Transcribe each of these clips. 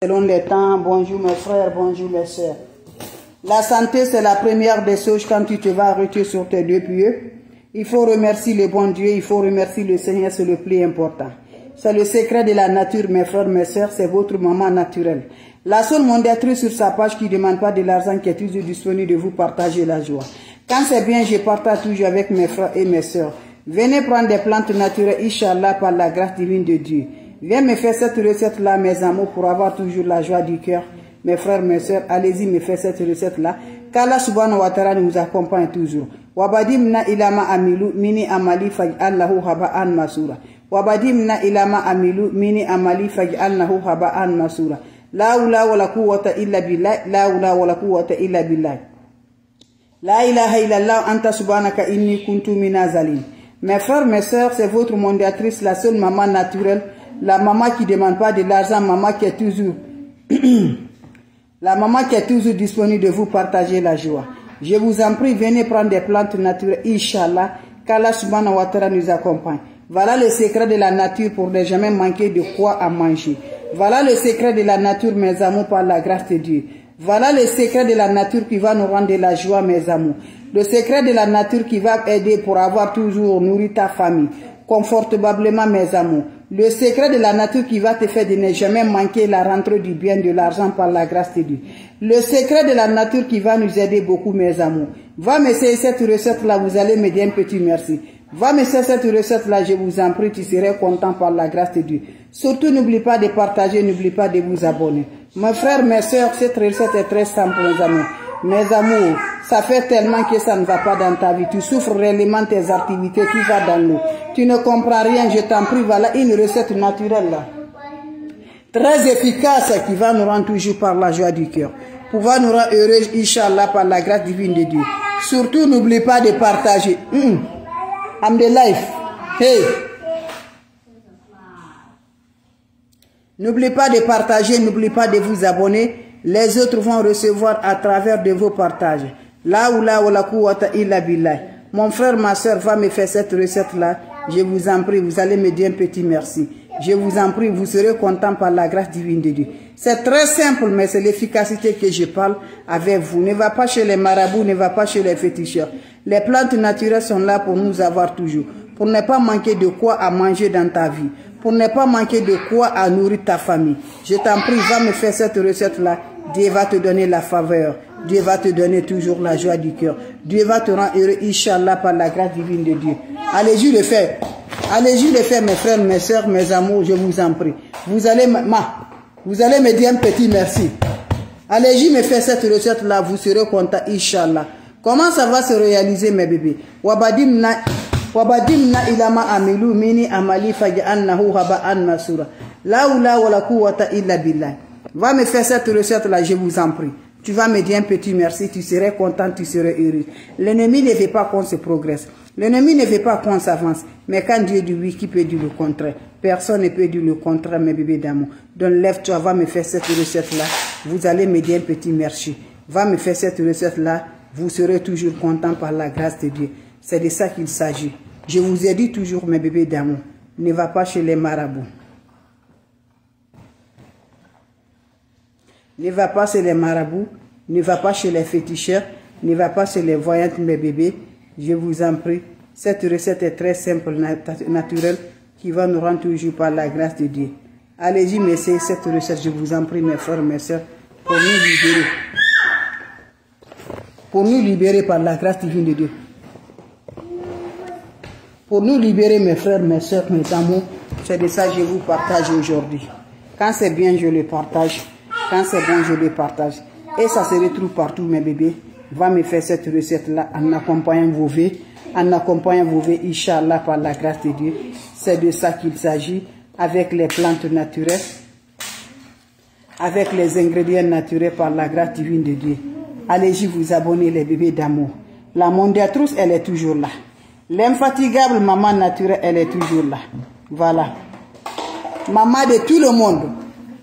Selon les temps, bonjour mes frères, bonjour mes sœurs. La santé, c'est la première des choses quand tu te vas arrêter sur tes deux pieds. Il faut remercier le bon Dieu, il faut remercier le Seigneur, c'est le plus important. C'est le secret de la nature, mes frères, mes sœurs, c'est votre maman naturelle. La seule mondiatrice sur sa page qui ne demande pas de l'argent, qui est toujours disponible de vous partager la joie. Quand c'est bien, je partage toujours avec mes frères et mes sœurs. Venez prendre des plantes naturelles, Inch'Allah, par la grâce divine de Dieu. Viens me faire cette recette-là, mes amours, pour avoir toujours la joie du cœur. Mes frères, mes sœurs, allez-y me faire cette recette-là. Qu'Allah subhanahu wa ta'ala nous accompagne toujours. Wabadimna ilama amilu mini amali faj'alnahu haba'an masura. Wabadimna ilama amilu mini amali faj'alnahu haba'an masura. La hawla wa la quwwata illa billah. La hawla wa la quwwata illa billah. La ilaha illallah anta subhanaka inni kuntu minazalim. Mes frères, mes sœurs, c'est votre mondiatrice, la seule maman naturelle. La maman qui ne demande pas de l'argent, maman qui est toujours la maman qui est toujours disponible de vous partager la joie. Je vous en prie, venez prendre des plantes naturelles, Inch'Allah, qu'Allah subhanahu wa ta'ala nous accompagne. Voilà le secret de la nature pour ne jamais manquer de quoi à manger. Voilà le secret de la nature, mes amours, par la grâce de Dieu. Voilà le secret de la nature qui va nous rendre de la joie, mes amours. Le secret de la nature qui va aider pour avoir toujours nourri ta famille, confortablement, mes amours. Le secret de la nature qui va te faire de ne jamais manquer la rentrée du bien, de l'argent par la grâce de Dieu. Le secret de la nature qui va nous aider beaucoup, mes amours. Va m'essayer cette recette-là, vous allez me dire un petit merci. Va m'essayer cette recette-là, je vous en prie, tu seras content par la grâce de Dieu. Surtout, n'oublie pas de partager, n'oublie pas de vous abonner. Mes frères, mes sœurs, cette recette est très simple, mes amours. Mes amours, ça fait tellement que ça ne va pas dans ta vie. Tu souffres réellement tes activités, tu vas dans l'eau. Tu ne comprends rien, je t'en prie, voilà une recette naturelle là. Très efficace qui va nous rendre toujours par la joie du cœur. Pouvoir nous rendre heureux, Inch'Allah, par la grâce divine de Dieu. Surtout, n'oublie pas de partager. I'm the life. Hey! N'oublie pas de partager, n'oublie pas de vous abonner. Les autres vont recevoir à travers de vos partages. La oula wa la quwwata illa billah. Mon frère, ma soeur va me faire cette recette-là. Je vous en prie, vous allez me dire un petit merci. Je vous en prie, vous serez content par la grâce divine de Dieu. C'est très simple, mais c'est l'efficacité que je parle avec vous. Ne va pas chez les marabouts, ne va pas chez les féticheurs. Les plantes naturelles sont là pour nous avoir toujours. Pour ne pas manquer de quoi à manger dans ta vie. Pour ne pas manquer de quoi à nourrir ta famille. Je t'en prie, va me faire cette recette-là. Dieu va te donner la faveur. Dieu va te donner toujours la joie du cœur. Dieu va te rendre heureux, Inch'Allah, par la grâce divine de Dieu. Allez-y le faire. Allez-y le faire, mes frères, mes sœurs, mes amours, je vous en prie. Vous allez me dire un petit merci. Allez-y me faire cette recette-là, vous serez content, Inch'Allah. Comment ça va se réaliser, mes bébés? Wabadimna ilama amilu mini amali faj'alnahu haba'an masura. La oula wa la quwwata illa billah. Va me faire cette recette-là, je vous en prie. Tu vas me dire un petit merci, tu serais content, tu serais heureux. L'ennemi ne veut pas qu'on se progresse. L'ennemi ne veut pas qu'on s'avance. Mais quand Dieu dit oui, qui peut dire le contraire? Personne ne peut dire le contraire, mes bébés d'amour. Donc lève-toi, va me faire cette recette-là. Vous allez me dire un petit merci. Va me faire cette recette-là. Vous serez toujours content par la grâce de Dieu. C'est de ça qu'il s'agit. Je vous ai dit toujours, mes bébés d'amour, ne va pas chez les marabouts. Ne va pas chez les marabouts, ne va pas chez les féticheurs, ne va pas chez les voyantes, mes bébés. Je vous en prie, cette recette est très simple, naturelle, qui va nous rendre toujours par la grâce de Dieu. Allez-y, m'essayez cette recette, je vous en prie, mes frères, mes sœurs, pour nous libérer. Pour nous libérer par la grâce divine de Dieu. Pour nous libérer, mes frères, mes sœurs, mes amours, c'est de ça que je vous partage aujourd'hui. Quand c'est bien, je le partage. Quand c'est bon, je le partage. Et ça se retrouve partout, mes bébés. Va me faire cette recette-là en accompagnant vos vœux. En accompagnant vos vœux, Inch'Allah, par la grâce de Dieu. C'est de ça qu'il s'agit. Avec les plantes naturelles. Avec les ingrédients naturels par la grâce divine de Dieu. Allez-y vous abonner, les bébés d'amour. La mondiatrice, elle est toujours là. L'infatigable maman naturelle, elle est toujours là. Voilà. Maman de tout le monde.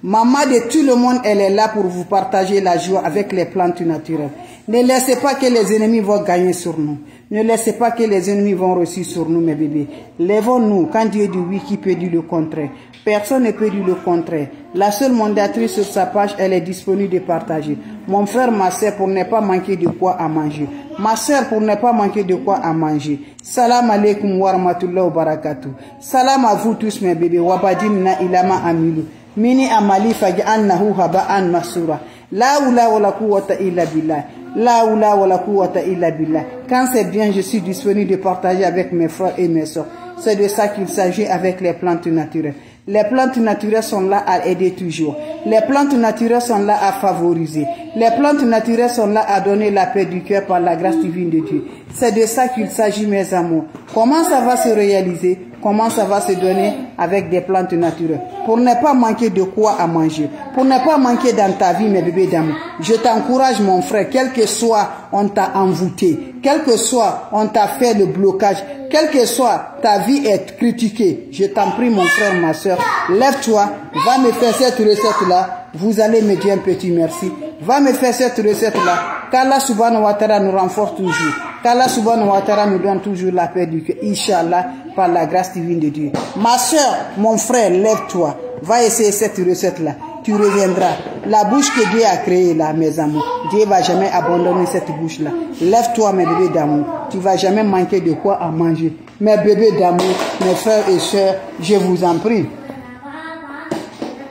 Maman de tout le monde, elle est là pour vous partager la joie avec les plantes naturelles. Ne laissez pas que les ennemis vont gagner sur nous. Ne laissez pas que les ennemis vont réussir sur nous, mes bébés. Lèvons-nous. Quand Dieu dit oui, qui peut dire le contraire? Personne ne peut dire le contraire. La seule mandatrice sur sa page, elle est disponible de partager. Mon frère, ma soeur, pour ne pas manquer de quoi à manger. Ma soeur, pour ne pas manquer de quoi à manger. Salam alaikum wa rahmatullahi wa barakatuh. Salam à vous tous, mes bébés. Wabadimna ilama amilu. Mini amali faj'annahu haba'an masura. La oula wa la quwwata illa billah. La oula wa la quwwata illa billah. Quand c'est bien, je suis disponible de partager avec mes frères et mes soeurs. C'est de ça qu'il s'agit avec les plantes naturelles. Les plantes naturelles sont là à aider toujours. Les plantes naturelles sont là à favoriser. Les plantes naturelles sont là à donner la paix du cœur par la grâce divine de Dieu. C'est de ça qu'il s'agit, mes amours. Comment ça va se réaliser? Comment ça va se donner avec des plantes naturelles? Pour ne pas manquer de quoi à manger. Pour ne pas manquer dans ta vie, mes bébés d'amour. Je t'encourage, mon frère, quel que soit on t'a envoûté, quel que soit on t'a fait le blocage, quelle que soit ta vie est critiquée, je t'en prie, mon frère, ma soeur, lève-toi, va me faire cette recette-là. Vous allez me dire un petit merci. Va me faire cette recette-là. Qu'Allah subhanahu wa ta'ala nous renforce toujours. Qu'Allah subhanahu wa ta'ala nous donne toujours la paix du cœur. Inch'Allah, par la grâce divine de Dieu. Ma soeur, mon frère, lève-toi. Va essayer cette recette-là. Tu reviendras. La bouche que Dieu a créée là, mes amours, Dieu va jamais abandonner cette bouche-là. Lève-toi, mes bébés d'amour. Tu vas jamais manquer de quoi à manger. Mes bébés d'amour, mes frères et sœurs, je vous en prie.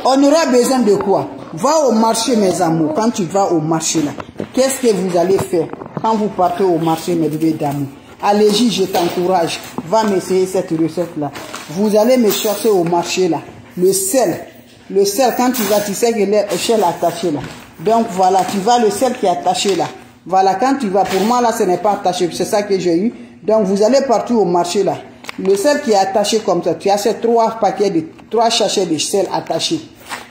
On aura besoin de quoi? Va au marché, mes amours. Quand tu vas au marché là, qu'est-ce que vous allez faire quand vous partez au marché, mes bébés d'amour? Allez-y, je t'encourage. Va m'essayer cette recette-là. Vous allez me chercher au marché là. Le sel. Le sel, quand tu vas, tu sais que le sel est attaché là. Donc voilà, tu vas le sel qui est attaché là. Voilà, quand tu vas, pour moi là, ce n'est pas attaché. C'est ça que j'ai eu. Donc vous allez partout au marché là. Le sel qui est attaché comme ça, tu achètes 3 sachets de sel attachés.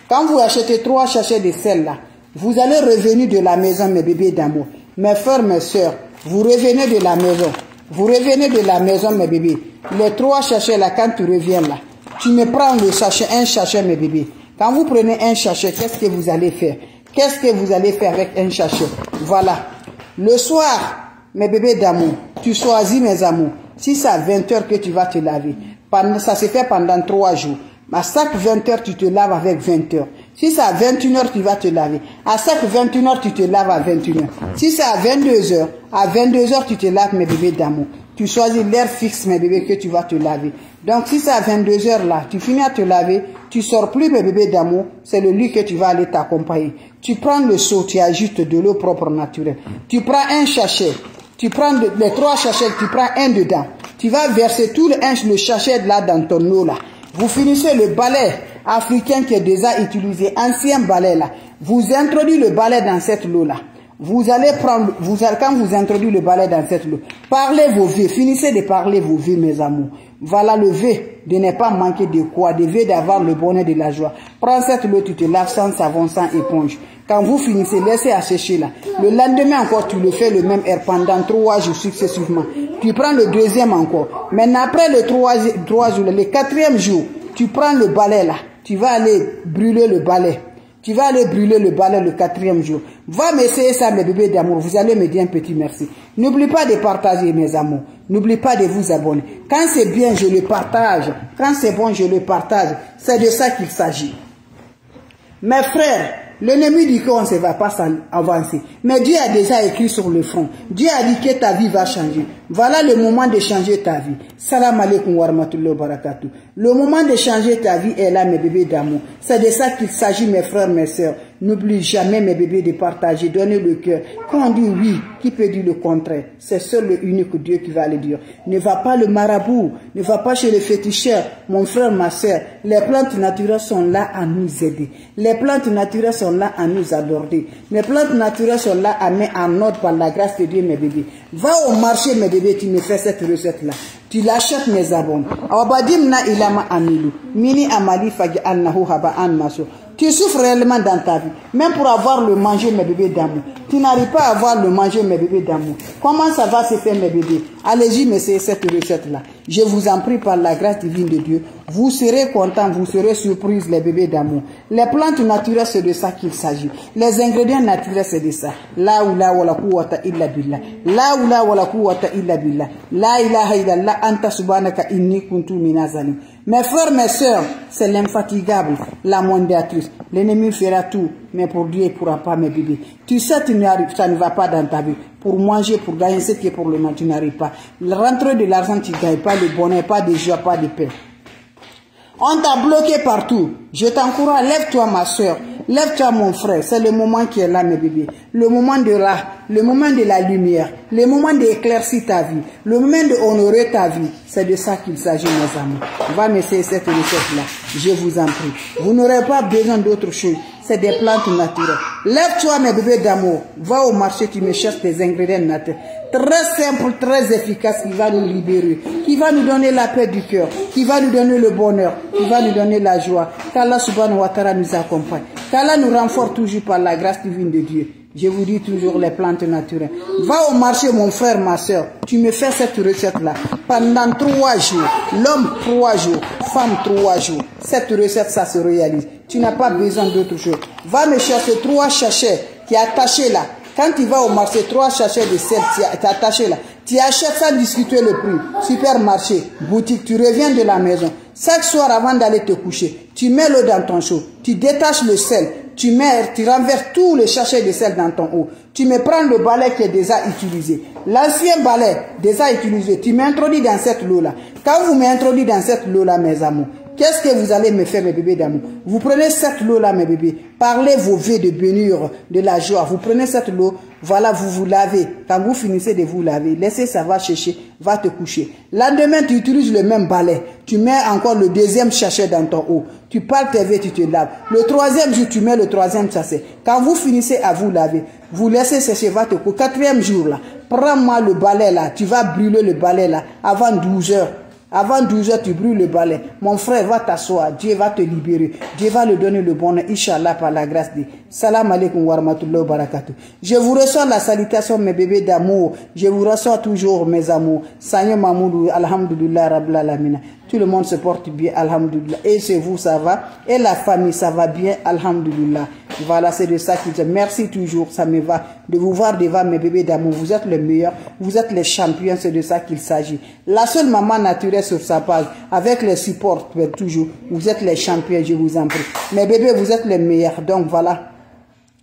Quand vous achetez 3 sachets de sel là, vous allez revenir de la maison, mes bébés d'amour. Mes frères, mes soeurs, vous revenez de la maison. Vous revenez de la maison, mes bébés. Les 3 sachets là, quand tu reviens là, tu me prends le sachet, un sachet, mes bébés. Quand vous prenez un sachet, qu'est-ce que vous allez faire? Qu'est-ce que vous allez faire avec un sachet? Voilà. Le soir, mes bébés d'amour, tu choisis, mes amours. Si c'est à 20 h que tu vas te laver, ça se fait pendant 3 jours. À chaque 20 h, tu te laves avec 20 h. Si c'est à 21 h, tu vas te laver. À chaque 21 h, tu te laves à 21 h. Si c'est à 22 h, à 22 h, tu te laves, mes bébés d'amour. Tu choisis l'heure fixe, mes bébés, que tu vas te laver. Donc, si c'est à 22 h là, tu finis à te laver, tu sors plus, mes bébés d'amour, c'est le lit que tu vas aller t'accompagner. Tu prends le seau, tu ajoutes de l'eau propre naturelle. Tu prends un sachet, tu prends les 3 sachets, tu prends un dedans. Tu vas verser tout le sachet là dans ton eau là. Vous finissez le balai africain qui est déjà utilisé, ancien balai là. Vous introduisez le balai dans cette eau là. Vous allez prendre, quand vous introduisez le balai dans cette eau, parlez vos vœux, finissez de parler vos vœux, mes amours. Voilà le vœu de ne pas manquer de quoi, de vœu d'avoir le bonheur de la joie. Prends cette eau, tu te laves sans savon, sans éponge. Quand vous finissez, laissez assécher là. Le lendemain encore, tu le fais le même air pendant 3 jours successivement. Tu prends le deuxième encore. Maintenant, après le 3 jours, le 4e jour, tu prends le balai là. Tu vas aller brûler le balai. Tu vas aller brûler le balai le 4e jour. Va m'essayer ça, mes bébés d'amour. Vous allez me dire un petit merci. N'oublie pas de partager, mes amours. N'oublie pas de vous abonner. Quand c'est bien, je le partage. Quand c'est bon, je le partage. C'est de ça qu'il s'agit. Mes frères, l'ennemi dit qu'on ne va pas avancer. Mais Dieu a déjà écrit sur le front. Dieu a dit que ta vie va changer. Voilà le moment de changer ta vie. Salam alaikum wa rahmatullahi wa barakatuh. Le moment de changer ta vie est là, mes bébés d'amour. C'est de ça qu'il s'agit, mes frères, mes sœurs. N'oublie jamais, mes bébés, de partager, donner le cœur. Quand on dit oui, qui peut dire le contraire? C'est seul le unique Dieu qui va le dire. Ne va pas le marabout, ne va pas chez les féticheurs. Mon frère, ma sœur, les plantes naturelles sont là à nous aider. Les plantes naturelles sont là à nous aborder. Les plantes naturelles sont là à mettre en ordre par la grâce de Dieu, mes bébés. Va au marché, mes bébés, tu me fais cette recette-là. Tu l'achètes, mes abonnés. Awabadimna ilama amilu. Mini amali fagi annahu haba an maso. Tu souffres réellement dans ta vie. Même pour avoir le manger, mes bébés d'amour. Tu n'arrives pas à avoir le manger, mes bébés d'amour. Comment ça va se faire, mes bébés? Allez-y, m'essayez cette recette-là. Je vous en prie par la grâce divine de Dieu. Vous serez contents, vous serez surpris, les bébés d'amour. Les plantes naturelles, c'est de ça qu'il s'agit. Les ingrédients naturels, c'est de ça. La oula wala quwwata illa billah. La oula wala quwwata illa billah. La ilaha illallah anta subhanaka inni kuntu minazalim. Mes frères, mes sœurs, c'est l'infatigable, la mondiatrice. L'ennemi fera tout, mais pour Dieu, il ne pourra pas, mes bébés. Tu sais, ça ne va pas dans ta vie. Pour manger, pour gagner ce qui est pour le moment, tu n'arrives pas. Rentrer de l'argent, tu ne gagnes pas le bonheur, pas de joie, pas de paix. On t'a bloqué partout. Je t'encourage, lève-toi ma soeur, lève-toi mon frère. C'est le moment qui est là, mes bébés. Le moment de la lumière, le moment d'éclaircir ta vie, le moment d'honorer ta vie. C'est de ça qu'il s'agit, mes amis. Va m'essayer cette recette-là. Je vous en prie. Vous n'aurez pas besoin d'autre chose. C'est des plantes naturelles. Lève-toi, mes bébés d'amour. Va au marché, tu me cherches des ingrédients naturels. Très simple, très efficace, qui va nous libérer, qui va nous donner la paix du cœur, qui va nous donner le bonheur, qui va nous donner la joie. Qu'Allah subhanahu wa ta'ala nous accompagne. Qu'Allah nous renforce toujours par la grâce divine de Dieu. Je vous dis toujours les plantes naturelles. Va au marché, mon frère, ma soeur. Tu me fais cette recette-là. Pendant 3 jours. L'homme 3 jours. Femme 3 jours. Cette recette, ça se réalise. Tu n'as pas besoin d'autre chose. Va me chercher 3 sachets qui est attaché là. Quand tu vas au marché, 3 sachets de sel, tu es attaché là. Tu achètes sans discuter le prix. Supermarché, boutique, tu reviens de la maison. Chaque soir avant d'aller te coucher, tu mets l'eau dans ton seau. Tu détaches le sel. Tu renverses tous les sachets de sel dans ton eau. Tu me prends le balai qui est déjà utilisé. L'ancien balai déjà utilisé, tu m'introduis dans cette eau-là. Quand vous m'introduisez dans cette eau-là, mes amours, qu'est-ce que vous allez me faire, mes bébés d'amour? Vous prenez cette eau-là, mes bébés. Parlez vos vœux de bénir, de la joie. Vous prenez cette eau, voilà, vous vous lavez. Quand vous finissez de vous laver, laissez ça va chercher, va te coucher. Lendemain, tu utilises le même balai. Tu mets encore le 2e sachet dans ton eau. Tu parles tes vœux, tu te laves. Le 3e jour, tu mets le 3e sachet. Quand vous finissez à vous laver, vous laissez sécher, va te coucher. 4e jour, là, prends-moi le balai, là. Tu vas brûler le balai, là, avant 12 heures. Avant 12 heures, tu brûles le balai. Mon frère, va t'asseoir. Dieu va te libérer. Dieu va lui donner le bonheur. Inch'Allah, par la grâce de Dieu. Salam alaikum wa rahmatullahi wa barakatuh. Je vous reçois la salutation, mes bébés d'amour. Je vous reçois toujours, mes amours. Seigneur Mahmoudou, alhamdulillah, rabbil alamina. Tout le monde se porte bien, alhamdulillah. Et chez vous, ça va. Et la famille, ça va bien, alhamdulillah. Voilà, c'est de ça qu'il dit. Merci toujours, ça me va. De vous voir devant mes bébés d'amour. Vous êtes les meilleurs. Vous êtes les champions, c'est de ça qu'il s'agit. La seule maman naturelle sur sa page, avec les supports, toujours. Vous êtes les champions, je vous en prie. Mes bébés, vous êtes les meilleurs. Donc voilà.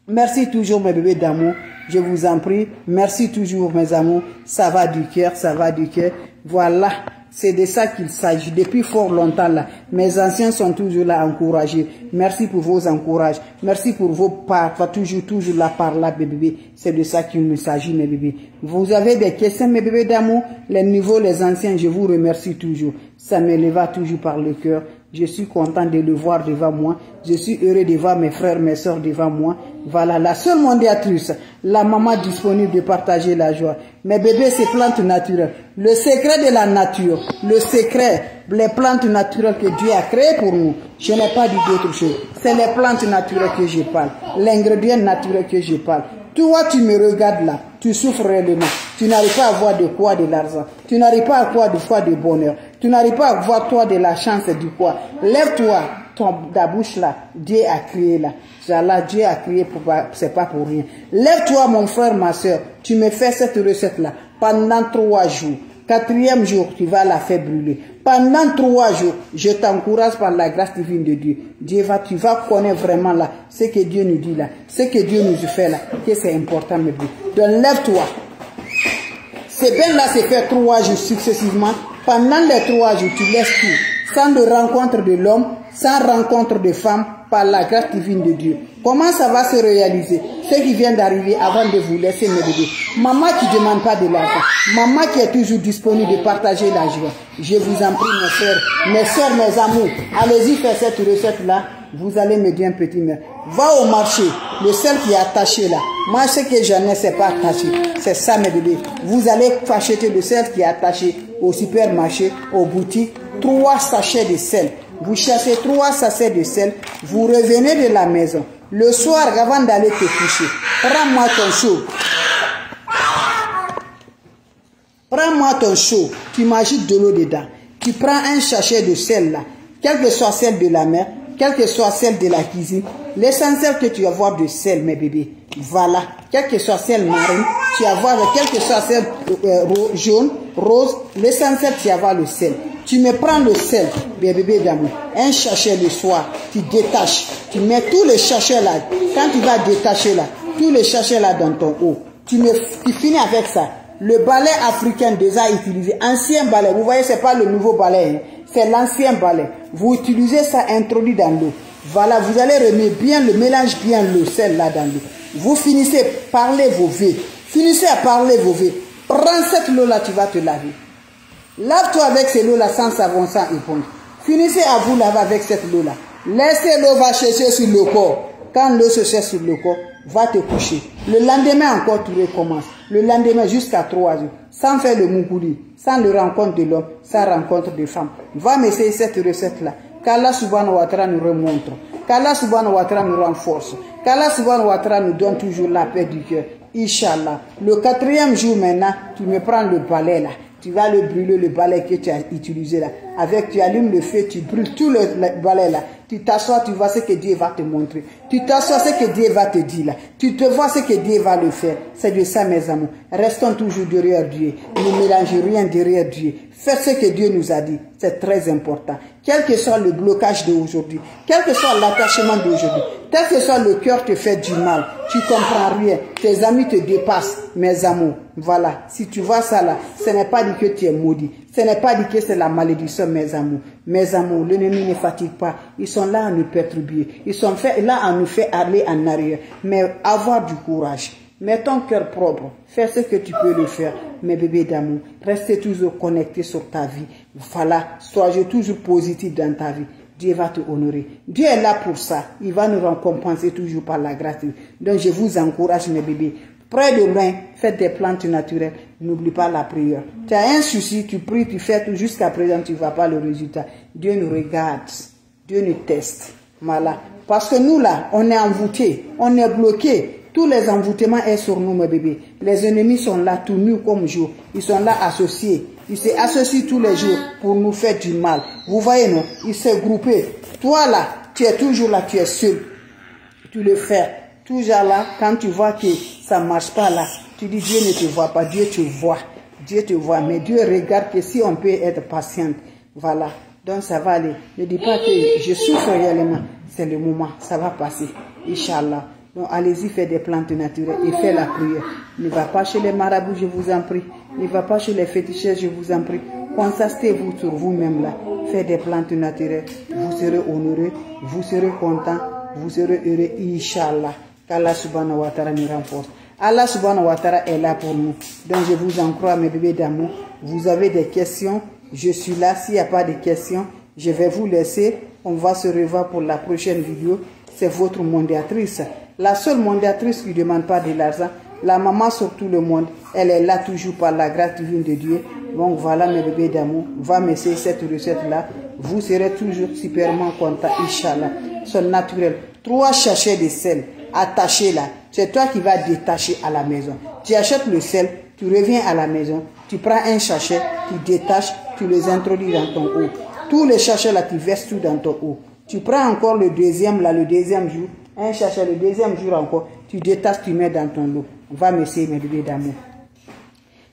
Merci toujours, mes bébés d'amour. Je vous en prie. Merci toujours, mes amours. Ça va du cœur, ça va du cœur. Voilà. C'est de ça qu'il s'agit. Depuis fort longtemps là, mes anciens sont toujours là à encourager. Merci pour vos encouragements. Merci pour vos parts. Toujours là par là, bébé. C'est de ça qu'il s'agit, mes bébés. Vous avez des questions, mes bébés d'amour? Les nouveaux, les anciens, je vous remercie toujours. Ça me leva toujours par le cœur. Je suis content de le voir devant moi. Je suis heureux de voir mes frères, mes soeurs devant moi. Voilà, la seule mondiatrice, la maman disponible de partager la joie. Mes bébés, c'est plantes naturelles. Le secret de la nature, le secret, les plantes naturelles que Dieu a créées pour nous. Je n'ai pas dit d'autre chose. C'est les plantes naturelles que je parle. L'ingrédient naturel que je parle. Toi, tu me regardes là. Tu souffres réellement. Tu n'arrives pas à voir de quoi de l'argent. Tu n'arrives pas à voir de quoi de bonheur. Tu n'arrives pas à voir toi de la chance et du quoi. Lève-toi, ta bouche là. Dieu a créé là. Inch'Allah, Dieu a créé, c'est pas pour rien. Lève-toi, mon frère, ma soeur. Tu me fais cette recette là pendant 3 jours. 4e jour, tu vas la faire brûler. Pendant 3 jours, je t'encourage par la grâce divine de Dieu. Tu vas connaître vraiment là ce que Dieu nous dit là, ce que Dieu nous fait là, que c'est important, mes bébés. Donc lève-toi. C'est bien là, c'est faire 3 jours successivement. Pendant les 3 jours, tu laisses tout. Sans de rencontre de l'homme, sans rencontre de femme, par la grâce divine de Dieu. Comment ça va se réaliser? Ce qui vient d'arriver avant de vous laisser, mes bébés. Maman qui ne demande pas de l'argent. Maman qui est toujours disponible de partager la joie. Je vous en prie, mes frères, mes soeurs, mes amours. Allez-y faire cette recette-là. Vous allez me dire un petit mot. Va au marché. Le sel qui est attaché là. Moi, ce que j'en ai, c'est pas attaché. C'est ça, mes bébés. Vous allez acheter le sel qui est attaché au supermarché, aux boutiques. 3 sachets de sel. Vous cherchez 3 sachets de sel. Vous revenez de la maison. Le soir, avant d'aller te coucher, prends-moi ton chaud. Prends-moi ton chaud. Tu m'ajoutes de l'eau dedans. Tu prends un sachet de sel là. quelle que soit celle de la mer, quelle que soit celle de la cuisine, l'essentiel que tu vas avoir de sel, mes bébés. Voilà, quelle que soit celle marine, tu vas avoir, quelle que soit celle jaune, rose, l'essentiel, tu vas avoir le sel. Tu me prends le sel, bébé d'amour, un sachet le soir, tu détaches, tu mets tous les sachets là. Quand tu vas détacher là, tous les sachets là dans ton eau, tu finis avec ça. Le balai africain déjà utilisé, ancien balai, vous voyez, c'est pas le nouveau balai, hein, c'est l'ancien balai. Vous utilisez ça introduit dans l'eau. Voilà, vous allez remettre bien le mélange, bien le sel là dans l'eau. Vous finissez, parlez vos vœux. Finissez à parler vos vœux. Prends cette eau là, tu vas te laver. Lave-toi avec cette eau là sans savon, sans éponge. Finissez à vous laver avec cette eau là. Laissez l'eau va chercher sur le corps. Quand l'eau se cherche sur le corps, va te coucher. Le lendemain encore, tu recommences. Le lendemain jusqu'à 3 jours. Sans faire le mougouli, sans le rencontre de l'homme, sans rencontre de femme. Va m'essayer cette recette-là. Qu'Allah subhanahu wa ta'ala nous remontre. Qu'Allah subhanahu wa ta'ala nous renforce. Qu'Allah subhanahu wa ta'ala nous donne toujours la paix du cœur. Inch'Allah. Le 4e jour maintenant, tu me prends le balai là. Tu vas le brûler, le balai que tu as utilisé là. Avec, tu allumes le feu, tu brûles tout le balai là. Tu t'assois, tu vois ce que Dieu va te montrer. Tu t'assois, ce que Dieu va te dire là. Tu te vois ce que Dieu va le faire. C'est de ça, mes amours. Restons toujours derrière Dieu. Ne mélangez rien derrière Dieu. Faites ce que Dieu nous a dit. C'est très important. Quel que soit le blocage d'aujourd'hui, quel que soit l'attachement d'aujourd'hui, tel que soit le cœur te fait du mal, tu comprends rien, tes amis te dépassent, mes amours. Voilà, si tu vois ça là, ce n'est pas dit que tu es maudit, ce n'est pas dit que c'est la malédiction, mes amours. Mes amours, l'ennemi ne fatigue pas, ils sont là à nous perturber, ils sont là à nous faire aller en arrière, mais avoir du courage. Mets ton cœur propre, fais ce que tu peux le faire, mes bébés d'amour. Restez toujours connectés sur ta vie. Voilà, sois toujours positif dans ta vie. Dieu va te honorer. Dieu est là pour ça. Il va nous récompenser toujours par la grâce. Donc je vous encourage, mes bébés. Près de loin, faites des plantes naturelles. N'oublie pas la prière. Tu as un souci, tu pries, tu fais tout. Jusqu'à présent, tu ne vois pas le résultat. Dieu nous regarde. Dieu nous teste. Voilà. Parce que nous là, on est envoûtés. On est bloqués. Tous les envoûtements sont sur nous, mes bébés. Les ennemis sont là tout nus comme jour. Ils sont là associés. Ils s'associent tous les jours pour nous faire du mal. Vous voyez, non? Ils se groupent. Toi là, tu es toujours là, tu es seul. Tu le fais. Toujours là, quand tu vois que ça ne marche pas là, tu dis Dieu ne te voit pas. Dieu te voit. Dieu te voit. Mais Dieu regarde que si on peut être patiente. Voilà. Donc ça va aller. Ne dis pas que je souffre réellement. C'est le moment. Ça va passer. Inch'Allah. Donc allez-y, faites des plantes naturelles et faites la prière. Ne va pas chez les marabouts, je vous en prie. Ne va pas chez les féticheurs, je vous en prie. Concentrez-vous sur vous-même là. Faites des plantes naturelles. Vous serez honoreux, vous serez content, vous serez heureux, Inch'Allah. Qu'Allah subhanahu wa ta'ala nous renforce. Allah subhanahu wa ta'ala est là pour nous. Donc je vous en crois, mes bébés d'amour. Vous avez des questions, je suis là. S'il n'y a pas de questions, je vais vous laisser. On va se revoir pour la prochaine vidéo. C'est votre mondiatrice. La seule mondiatrice qui ne demande pas de l'argent. La maman sur tout le monde. Elle est là toujours par la grâce divine de Dieu. Donc voilà, mes bébés d'amour. Va m'essayer cette recette-là. Vous serez toujours superment content, Inch'Allah. C'est naturel. 3 sachets de sel attachés là. C'est toi qui vas détacher à la maison. Tu achètes le sel, tu reviens à la maison. Tu prends un sachet, tu détaches, tu les introduis dans ton eau. Tous les sachets là, tu verses tout dans ton eau. Tu prends encore le deuxième là, le deuxième jour. Un sachet, le deuxième jour encore. Tu détaches, tu mets dans ton eau. Va m'essayer, mes bébés d'amour.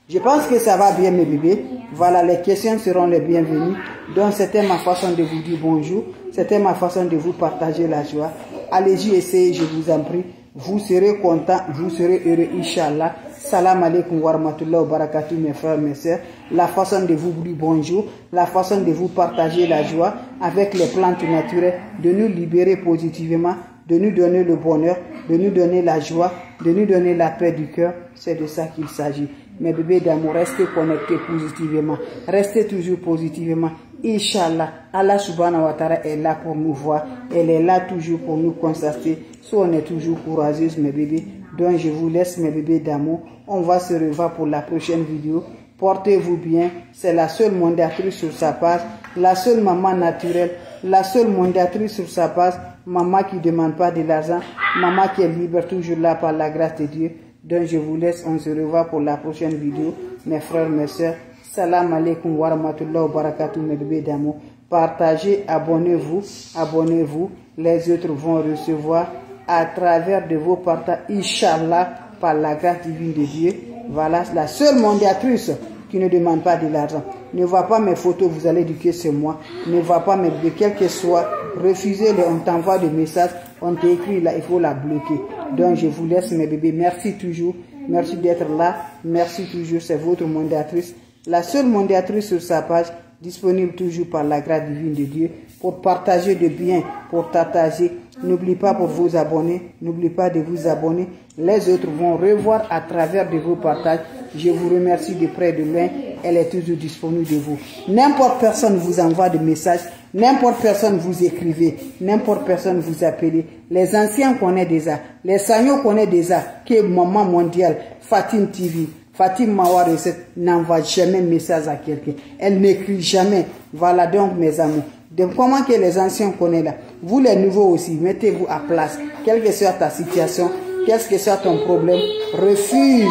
Je pense que ça va bien, mes bébés. Voilà, les questions seront les bienvenues. Donc, c'était ma façon de vous dire bonjour. C'était ma façon de vous partager la joie. Allez-y, essayez, je vous en prie. Vous serez contents, vous serez heureux, Inch'Allah. Salam alaikum wa rahmatullahi wa barakatuh, mes frères, mes sœurs. La façon de vous dire bonjour, la façon de vous partager la joie avec les plantes naturelles, de nous libérer positivement, de nous donner le bonheur, de nous donner la joie, de nous donner la paix du cœur. C'est de ça qu'il s'agit. Mes bébés d'amour, restez connectés positivement. Restez toujours positivement. Inch'Allah, Allah subhanahu wa ta'ala est là pour nous voir. Elle est là toujours pour nous constater. Soit on est toujours courageuse, mes bébés. Donc je vous laisse, mes bébés d'amour. On va se revoir pour la prochaine vidéo. Portez-vous bien. C'est la seule mondiatrice sur sa page. La seule maman naturelle. La seule mondiatrice sur sa page. Maman qui ne demande pas de l'argent. Maman qui est libre, toujours là par la grâce de Dieu. Donc je vous laisse. On se revoit pour la prochaine vidéo. Mes frères, mes sœurs. Salam alaikum wa rahmatullahi wa barakatuh, mes bébés d'amour. Partagez, abonnez-vous, abonnez-vous. Les autres vont recevoir à travers de vos partages, Inch'Allah, par la grâce divine de Dieu. Voilà la seule mondiatrice qui ne demande pas de l'argent. Ne vois pas mes photos, vous allez dire que c'est moi. Ne vois pas mes vidéos, quel que soit. Refusez-le, on t'envoie des messages, on t'écrit là, il faut la bloquer. Donc je vous laisse mes bébés. Merci toujours. Merci d'être là. Merci toujours, c'est votre mondiatrice. La seule mondiatrice sur sa page, disponible toujours par la grâce divine de Dieu, pour partager de biens, pour partager. N'oublie pas pour vous abonner, n'oublie pas de vous abonner. Les autres vont revoir à travers de vos partages. Je vous remercie de près de loin. Elle est toujours disponible de vous. N'importe personne vous envoie des messages, n'importe personne vous écrivez, n'importe personne vous appelez. Les anciens connaissent déjà, les sagnos connaissent déjà que Maman Mondiale, Fatim TV, Fatim Mawa Recette n'envoie jamais de message à quelqu'un. Elle n'écrit jamais. Voilà donc mes amours. Donc comment que les anciens connaissent là. Vous les nouveaux aussi, mettez-vous à place. Quelle que soit ta situation, qu'est-ce que soit ton problème, refuse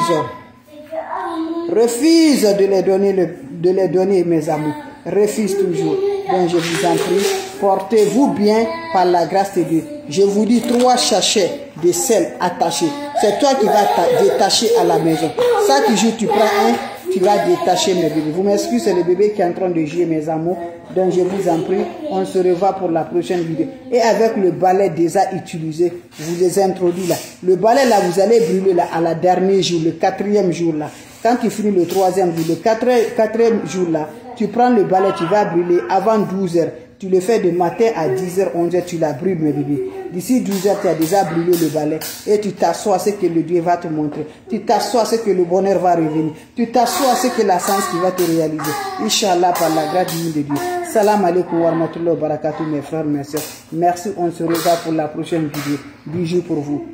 de les donner mes amours. Refuse toujours. Donc je vous en prie, portez-vous bien par la grâce de Dieu. Je vous dis 3 sachets de sel attachés. C'est toi qui vas détacher à la maison. Chaque jour tu prends un, tu vas détacher mes bébés. Vous m'excusez, c'est le bébé qui est en train de jouer mes amours. Donc je vous en prie, on se revoit pour la prochaine vidéo. Et avec le balai déjà utilisé, vous les introduis là. Le balai là, vous allez brûler là à la dernier jour, le 4e jour là. Quand tu finis le 3e jour, le 4e jour là, tu prends le balai, tu vas brûler avant 12 heures. Tu le fais de matin à 10h, 11h, tu la brûles, mes bébés. D'ici 12h, tu as déjà brûlé le balai. Et tu t'assois, ce que le Dieu va te montrer. Tu t'assois, ce que le bonheur va revenir. Tu t'assois, ce que la science qui va te réaliser. Inch'Allah, par la grâce divine de Dieu. Salam alaikum wa rahmatullahi wa barakatuh, mes frères, mes soeurs. Merci, on se revoit pour la prochaine vidéo. Bisous pour vous.